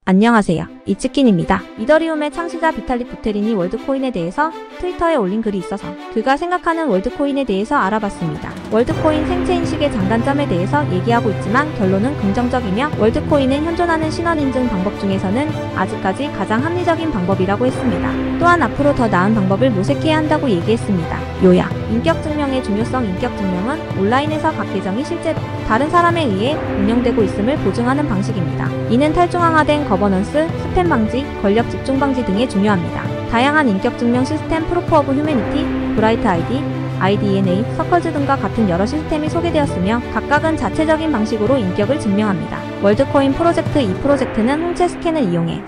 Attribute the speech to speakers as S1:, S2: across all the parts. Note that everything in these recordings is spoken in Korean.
S1: 안녕하세요. 이츠킨입니다. 이더리움의 창시자 비탈릭 부테린이 월드코인에 대해서 트위터에 올린 글이 있어서 그가 생각하는 월드코인에 대해서 알아봤습니다. 월드코인 생체인식의 장단점에 대해서 얘기하고 있지만 결론은 긍정적이며 월드코인은 현존하는 신원인증 방법 중에서는 아직까지 가장 합리적인 방법이라고 했습니다. 또한 앞으로 더 나은 방법을 모색해야 한다고 얘기했습니다. 요약, 인격증명의 중요성. 인격증명은 온라인에서 각 계정이 실제로 다른 사람에 의해 운영되고 있음을 보증하는 방식입니다. 이는 탈중앙화된 거버넌스, 스팸 방지, 권력 집중 방지 등에 중요합니다. 다양한 인격증명 시스템 프루프 오브 휴메니티, 브라이트 아이디, IDNA, 서컬즈 등과 같은 여러 시스템이 소개되었으며 각각은 자체적인 방식으로 인격을 증명합니다. 월드코인 프로젝트. 이 프로젝트는 홍채 스캔을 이용해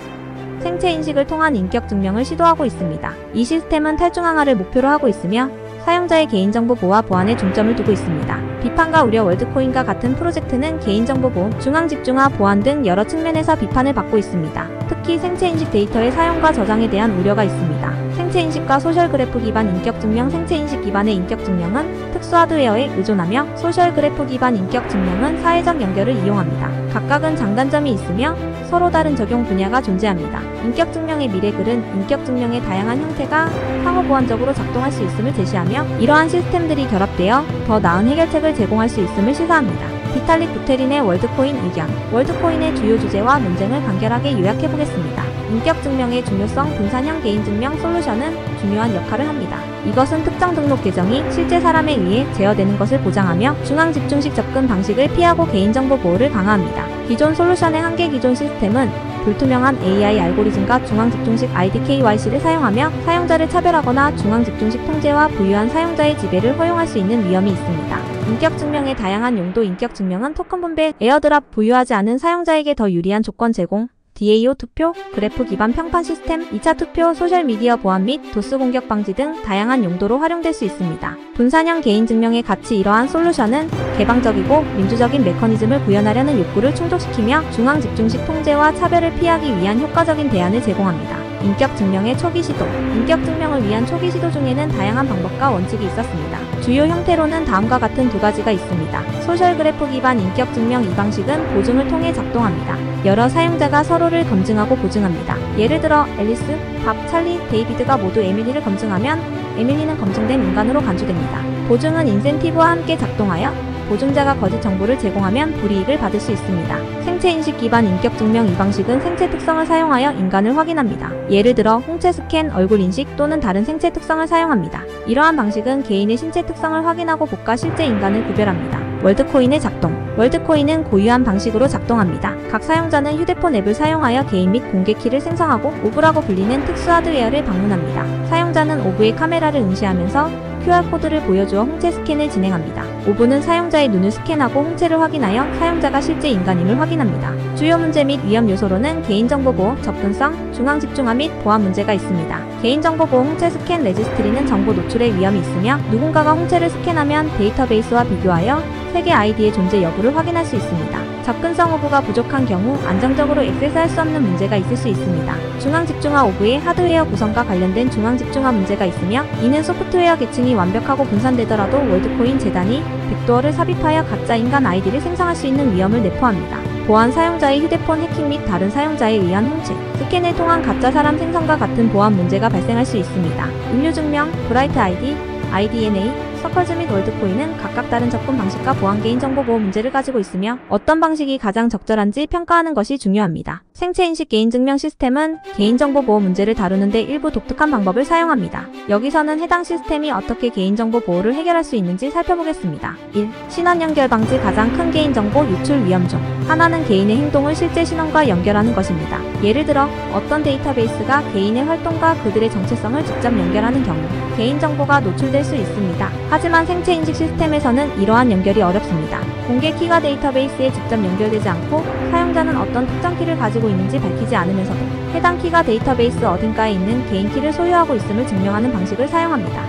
S1: 생체 인식을 통한 인격 증명을 시도하고 있습니다. 이 시스템은 탈중앙화를 목표로 하고 있으며 사용자의 개인정보 보호와 보안에 중점을 두고 있습니다. 비판과 우려. 월드코인과 같은 프로젝트는 개인정보 보호, 중앙 집중화, 보안 등 여러 측면에서 비판을 받고 있습니다. 특히 생체인식 데이터의 사용과 저장에 대한 우려가 있습니다. 생체인식과 소셜그래프 기반 인격증명. 생체인식 기반의 인격증명은 특수 하드웨어에 의존하며 소셜그래프 기반 인격증명은 사회적 연결을 이용합니다. 각각은 장단점이 있으며 서로 다른 적용 분야가 존재합니다. 인격증명의 미래. 글은 인격증명의 다양한 형태가 상호보완적으로 작동할 수 있음을 제시하며 이러한 시스템들이 결합되어 더 나은 해결책을 제공할 수 있음을 시사합니다. 비탈릭 부테린의 월드코인 의견. 월드코인의 주요 주제와 논쟁을 간결하게 요약해보겠습니다. 인격증명의 중요성. 분산형 개인증명 솔루션은 중요한 역할을 합니다. 이것은 특정 등록 계정이 실제 사람에 의해 제어되는 것을 보장하며 중앙 집중식 접근 방식을 피하고 개인정보 보호를 강화합니다. 기존 솔루션의 한계. 기존 시스템은 불투명한 AI 알고리즘과 중앙 집중식 IDKYC를 사용하며 사용자를 차별하거나 중앙 집중식 통제와 부유한 사용자의 지배를 허용할 수 있는 위험이 있습니다. 인격증명의 다양한 용도. 인격증명은 토큰 분배, 에어드랍, 부유하지 않은 사용자에게 더 유리한 조건 제공, DAO 투표, 그래프 기반 평판 시스템, 2차 투표, 소셜미디어 보안 및 도스 공격 방지 등 다양한 용도로 활용될 수 있습니다. 분산형 개인증명의 가치. 이러한 솔루션은 개방적이고 민주적인 메커니즘을 구현하려는 욕구를 충족시키며 중앙 집중식 통제와 차별을 피하기 위한 효과적인 대안을 제공합니다. 인격증명의 초기 시도. 인격증명을 위한 초기 시도 중에는 다양한 방법과 원칙이 있었습니다. 주요 형태로는 다음과 같은 두 가지가 있습니다. 소셜그래프 기반 인격증명. 이 방식은 보증을 통해 작동합니다. 여러 사용자가 서로를 검증하고 보증합니다. 예를 들어 앨리스, 밥, 찰리, 데이비드가 모두 에밀리를 검증하면 에밀리는 검증된 인간으로 간주됩니다. 보증은 인센티브와 함께 작동하여 보증자가 거짓 정보를 제공하면 불이익을 받을 수 있습니다. 생체인식 기반 인격증명. 이 방식은 생체 특성을 사용하여 인간을 확인합니다. 예를 들어 홍채 스캔, 얼굴 인식 또는 다른 생체 특성을 사용합니다. 이러한 방식은 개인의 신체 특성을 확인하고 볶아 실제 인간을 구별합니다. 월드코인의 작동. 월드코인은 고유한 방식으로 작동합니다. 각 사용자는 휴대폰 앱을 사용하여 개인 및 공개 키를 생성하고 오브라고 불리는 특수 하드웨어를 방문합니다. 사용자는 오브의 카메라를 응시하면서 QR코드를 보여주어 홍채 스캔을 진행합니다. 오브는 사용자의 눈을 스캔하고 홍채를 확인하여 사용자가 실제 인간임을 확인합니다. 주요 문제 및 위험 요소로는 개인정보 보호, 접근성, 중앙 집중화 및 보안 문제가 있습니다. 개인정보 보호. 홍채 스캔 레지스트리는 정보 노출의 위험이 있으며 누군가가 홍채를 스캔하면 데이터베이스와 비교하여 세계 아이디의 존재 여부를 확인할 수 있습니다. 접근성. 오브가 부족한 경우 안정적으로 액세스할 수 없는 문제가 있을 수 있습니다. 중앙 집중화. 오브의 하드웨어 구성과 관련된 중앙 집중화 문제가 있으며 이는 소프트웨어 계층이 완벽하고 분산되더라도 월드코인 재단이 백도어를 삽입하여 가짜 인간 아이디를 생성할 수 있는 위험을 내포합니다. 보안. 사용자의 휴대폰 해킹 및 다른 사용자에 의한 홍채, 스캔을 통한 가짜 사람 생성과 같은 보안 문제가 발생할 수 있습니다. 인류증명, 브라이트 아이디, IDNA, 서컬즈 및 월드코인은 각각 다른 접근 방식과 보안 개인정보 보호 문제를 가지고 있으며 어떤 방식이 가장 적절한지 평가하는 것이 중요합니다. 생체인식 개인증명 시스템은 개인정보 보호 문제를 다루는데 일부 독특한 방법을 사용합니다. 여기서는 해당 시스템이 어떻게 개인정보 보호를 해결할 수 있는지 살펴보겠습니다. 1. 신원 연결 방지. 가장 큰 개인정보 유출 위험 중 하나는 개인의 행동을 실제 신원과 연결하는 것입니다. 예를 들어 어떤 데이터베이스가 개인의 활동과 그들의 정체성을 직접 연결하는 경우 개인정보가 노출될 수 있습니다. 하지만 생체인식 시스템에서는 이러한 연결이 어렵습니다. 공개 키가 데이터베이스에 직접 연결되지 않고 사용자는 어떤 특정 키를 가지고 있는지 밝히지 않으면서도 해당 키가 데이터베이스 어딘가에 있는 개인 키를 소유하고 있음을 증명하는 방식을 사용합니다.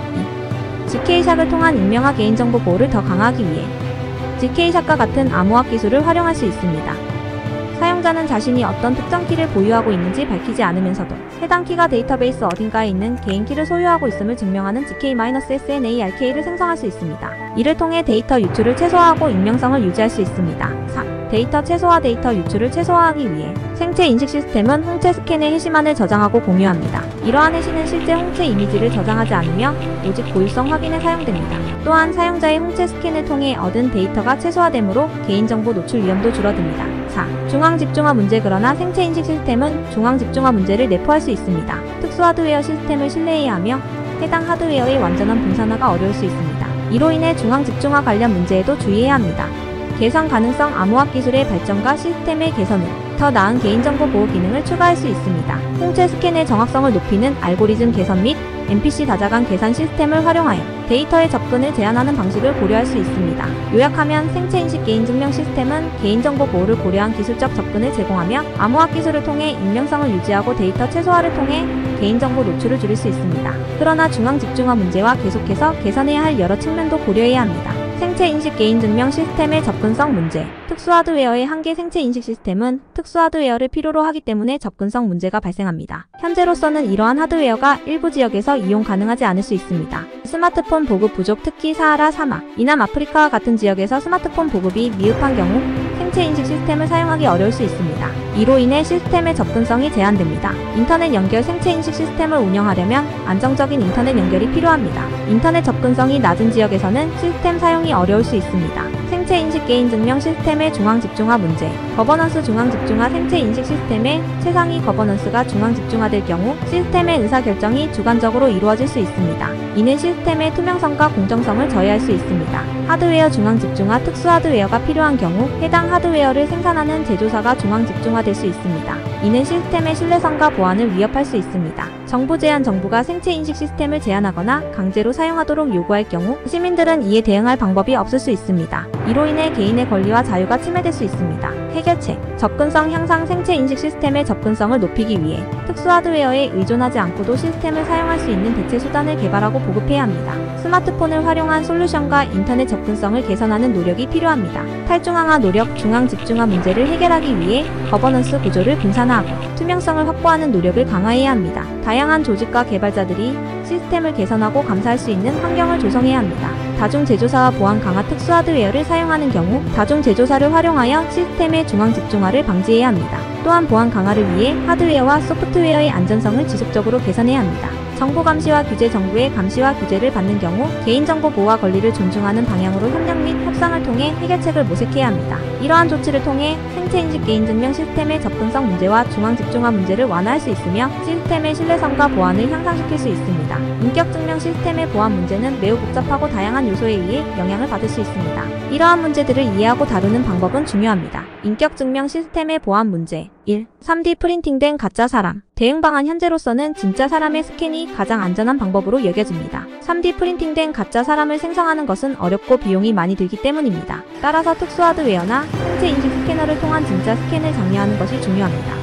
S1: 2. GK샷을 통한 익명화. 개인정보 보호를 더 강화하기 위해 GK샷과 같은 암호화 기술을 활용할 수 있습니다. 사용자는 자신이 어떤 특정 키를 보유하고 있는지 밝히지 않으면서도 해당 키가 데이터베이스 어딘가에 있는 개인 키를 소유하고 있음을 증명하는 GK-SNARK를 생성할 수 있습니다. 이를 통해 데이터 유출을 최소화하고 익명성을 유지할 수 있습니다. 4. 데이터 최소화 데이터 유출을 최소화하기 위해 생체 인식 시스템은 홍채 스캔의 해시만을 저장하고 공유합니다. 이러한 해시는 실제 홍채 이미지를 저장하지 않으며 오직 고유성 확인에 사용됩니다. 또한 사용자의 홍채 스캔을 통해 얻은 데이터가 최소화되므로 개인정보 노출 위험도 줄어듭니다. 4. 중앙집중화 문제. 그러나 생체 인식 시스템은 중앙집중화 문제를 내포할 수 있습니다. 특수 하드웨어 시스템을 신뢰해야 하며 해당 하드웨어의 완전한 분산화가 어려울 수 있습니다. 이로 인해 중앙집중화 관련 문제에도 주의해야 합니다. 개선 가능성. 암호화 기술의 발전과 시스템의 개선으로 더 나은 개인정보 보호 기능을 추가할 수 있습니다. 홍채 스캔의 정확성을 높이는 알고리즘 개선 및 MPC 다자간 계산 시스템을 활용하여 데이터의 접근을 제한하는 방식을 고려할 수 있습니다. 요약하면 생체인식 개인증명 시스템은 개인정보 보호를 고려한 기술적 접근을 제공하며 암호화 기술을 통해 익명성을 유지하고 데이터 최소화를 통해 개인정보 노출을 줄일 수 있습니다. 그러나 중앙집중화 문제와 계속해서 개선해야 할 여러 측면도 고려해야 합니다. 생체인식 개인증명 시스템의 접근성 문제. 특수 하드웨어의 한계. 생체인식 시스템은 특수 하드웨어를 필요로 하기 때문에 접근성 문제가 발생합니다. 현재로서는 이러한 하드웨어가 일부 지역에서 이용 가능하지 않을 수 있습니다. 스마트폰 보급 부족. 특히 사하라 사막, 이남 아프리카와 같은 지역에서 스마트폰 보급이 미흡한 경우 생체인식 시스템을 사용하기 어려울 수 있습니다. 이로 인해 시스템의 접근성이 제한됩니다. 인터넷 연결. 생체인식 시스템을 운영하려면 안정적인 인터넷 연결이 필요합니다. 인터넷 접근성이 낮은 지역에서는 시스템 사용이 어려울 수 있습니다. 생체인식 개인증명 시스템의 중앙집중화 문제. 거버넌스. 중앙집중화 생체인식 시스템의 최상위 거버넌스가 중앙집중화될 경우 시스템의 의사결정이 주관적으로 이루어질 수 있습니다. 이는 시스템의 투명성과 공정성을 저해할 수 있습니다. 하드웨어 중앙집중화. 특수 하드웨어가 필요한 경우 해당 하드웨어를 생산하는 제조사가 중앙집중화될 수 있습니다. 이는 시스템의 신뢰성과 보안을 위협할 수 있습니다. 정부 제한. 정부가 생체인식 시스템을 제한하거나 강제로 사용하도록 요구할 경우 시민들은 이에 대응할 방법이 없을 수 있습니다. 이로 인해 개인의 권리와 자유가 침해될 수 있습니다. 해결책. 접근성 향상. 생체인식 시스템의 접근성을 높이기 위해 특수 하드웨어에 의존하지 않고도 시스템을 사용할 수 있는 대체 수단을 개발하고 보급해야 합니다. 스마트폰을 활용한 솔루션과 인터넷 접근성을 개선하는 노력이 필요합니다. 탈중앙화 노력. 중앙집중화 문제를 해결하기 위해 거버넌스 구조를 분산화하고 투명성을 확보하는 노력을 강화해야 합니다. 다양한 조직과 개발자들이 시스템을 개선하고 감사할 수 있는 환경을 조성해야 합니다. 다중 제조사와 보안 강화. 특수 하드웨어를 사용하는 경우 다중 제조사를 활용하여 시스템의 중앙 집중화를 방지해야 합니다. 또한 보안 강화를 위해 하드웨어와 소프트웨어의 안전성을 지속적으로 개선해야 합니다. 정보 감시와 규제. 정부의 감시와 규제를 받는 경우 개인정보 보호와 권리를 존중하는 방향으로 협력 및 협상을 통해 해결책을 모색해야 합니다. 이러한 조치를 통해 생체인식 개인증명 시스템의 접근성 문제와 중앙집중화 문제를 완화할 수 있으며 시스템의 신뢰성과 보안을 향상시킬 수 있습니다. 인격증명 시스템의 보안 문제는 매우 복잡하고 다양한 요소에 의해 영향을 받을 수 있습니다. 이러한 문제들을 이해하고 다루는 방법은 중요합니다. 인격증명 시스템의 보안 문제. 1. 3D 프린팅된 가짜 사람. 대응 방안. 현재로서는 진짜 사람의 스캔이 가장 안전한 방법으로 여겨집니다. 3D 프린팅된 가짜 사람을 생성하는 것은 어렵고 비용이 많이 들기 때문입니다. 따라서 특수 하드웨어나 생체 인식 스캐너를 통한 진짜 스캔을 장려하는 것이 중요합니다. 2.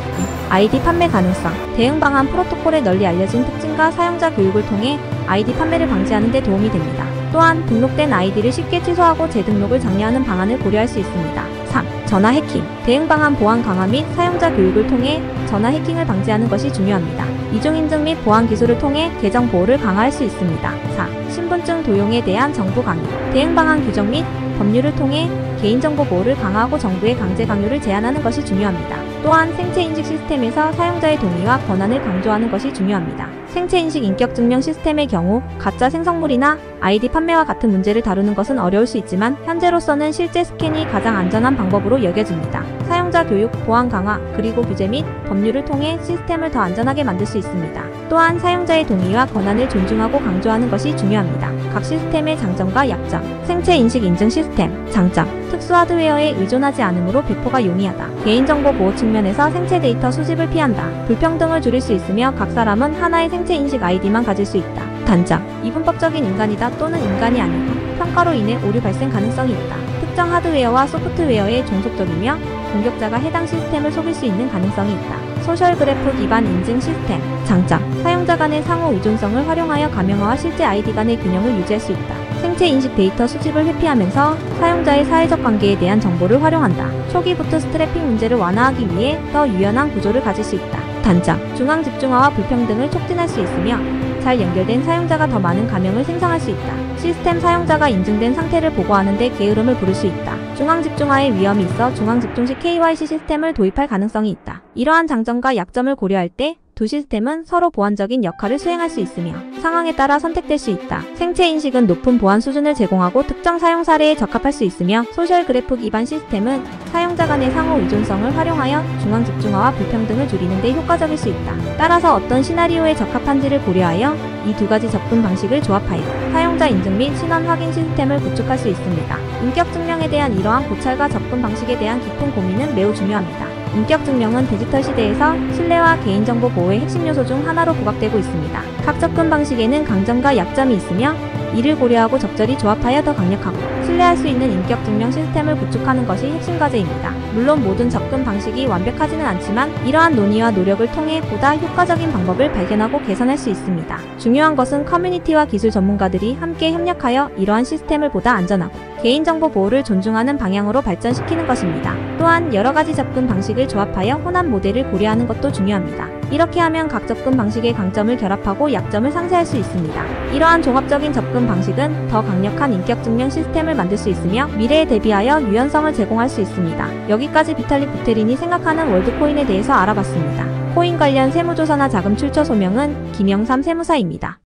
S1: 아이디 판매 가능성. 대응 방안. 프로토콜의 널리 알려진 특징과 사용자 교육을 통해 아이디 판매를 방지하는 데 도움이 됩니다. 또한 등록된 아이디를 쉽게 취소하고 재등록을 장려하는 방안을 고려할 수 있습니다. 3. 전화 해킹. 대응 방안. 보안 강화 및 사용자 교육을 통해 전화 해킹을 방지하는 것이 중요합니다. 이중인증 및 보안 기술을 통해 계정 보호를 강화할 수 있습니다. 4. 신분증 도용에 대한 정부 강요. 대응 방안. 규정 및 법률을 통해 개인정보 보호를 강화하고 정부의 강제 강요를 제한하는 것이 중요합니다. 또한 생체인식 시스템에서 사용자의 동의와 권한을 강조하는 것이 중요합니다. 생체인식 인격증명 시스템의 경우 가짜 생성물이나 아이디 판매와 같은 문제를 다루는 것은 어려울 수 있지만 현재로서는 실제 스캔이 가장 안전한 방법으로 여겨집니다. 사용자 교육, 보안 강화, 그리고 규제 및 법률을 통해 시스템을 더 안전하게 만들 수 있습니다. 또한 사용자의 동의와 권한을 존중하고 강조하는 것이 중요합니다. 각 시스템의 장점과 약점. 생체인식 인증 시스템. 장점. 특수 하드웨어에 의존하지 않으므로 배포가 용이하다. 개인정보 보호 측면에서 생체 데이터 수집을 피한다. 불평등을 줄일 수 있으며 각 사람은 하나의 생체인식 아이디만 가질 수 있다. 단점. 이분법적인 인간이다 또는 인간이 아니고 평가로 인해 오류 발생 가능성이 있다. 특정 하드웨어와 소프트웨어에 종속적이며 공격자가 해당 시스템을 속일 수 있는 가능성이 있다. 소셜 그래프 기반 인증 시스템. 장점. 사용자 간의 상호 의존성을 활용하여 가명화와 실제 아이디 간의 균형을 유지할 수 있다. 생체 인식 데이터 수집을 회피하면서 사용자의 사회적 관계에 대한 정보를 활용한다. 초기 부트스트래핑 문제를 완화하기 위해 더 유연한 구조를 가질 수 있다. 단점. 중앙 집중화와 불평등을 촉진할 수 있으며 잘 연결된 사용자가 더 많은 가명을 생성할 수 있다. 시스템 사용자가 인증된 상태를 보고하는 데 게으름을 부를 수 있다. 중앙 집중화의 위험이 있어 중앙 집중식 KYC 시스템을 도입할 가능성이 있다. 이러한 장점과 약점을 고려할 때 두 시스템은 서로 보완적인 역할을 수행할 수 있으며 상황에 따라 선택될 수 있다. 생체 인식은 높은 보안 수준을 제공하고 특정 사용 사례에 적합할 수 있으며 소셜 그래프 기반 시스템은 사용자 간의 상호 의존성을 활용하여 중앙 집중화와 불평등을 줄이는 데 효과적일 수 있다. 따라서 어떤 시나리오에 적합한지를 고려하여 이 두 가지 접근 방식을 조합하여 사용자 인증 및 신원 확인 시스템을 구축할 수 있습니다. 인격 증명에 대한 이러한 고찰과 접근 방식에 대한 깊은 고민은 매우 중요합니다. 인격 증명은 디지털 시대에서 신뢰와 개인정보 보호의 핵심 요소 중 하나로 부각되고 있습니다. 각 접근 방식에는 강점과 약점이 있으며 이를 고려하고 적절히 조합하여 더 강력하고 신뢰할 수 있는 인격 증명 시스템을 구축하는 것이 핵심 과제입니다. 물론 모든 접근 방식이 완벽하지는 않지만 이러한 논의와 노력을 통해 보다 효과적인 방법을 발견하고 개선할 수 있습니다. 중요한 것은 커뮤니티와 기술 전문가들이 함께 협력하여 이러한 시스템을 보다 안전하고 개인정보 보호를 존중하는 방향으로 발전시키는 것입니다. 또한 여러 가지 접근 방식을 조합하여 혼합 모델을 고려하는 것도 중요합니다. 이렇게 하면 각 접근 방식의 강점을 결합하고 약점을 상쇄할 수 있습니다. 이러한 종합적인 접근 방식은 더 강력한 인격 증명 시스템을 만들 수 있으며 미래에 대비하여 유연성을 제공할 수 있습니다. 여기까지 비탈릭 부테린이 생각하는 월드코인에 대해서 알아봤습니다. 코인 관련 세무조사나 자금 출처 소명은 김영삼 세무사입니다.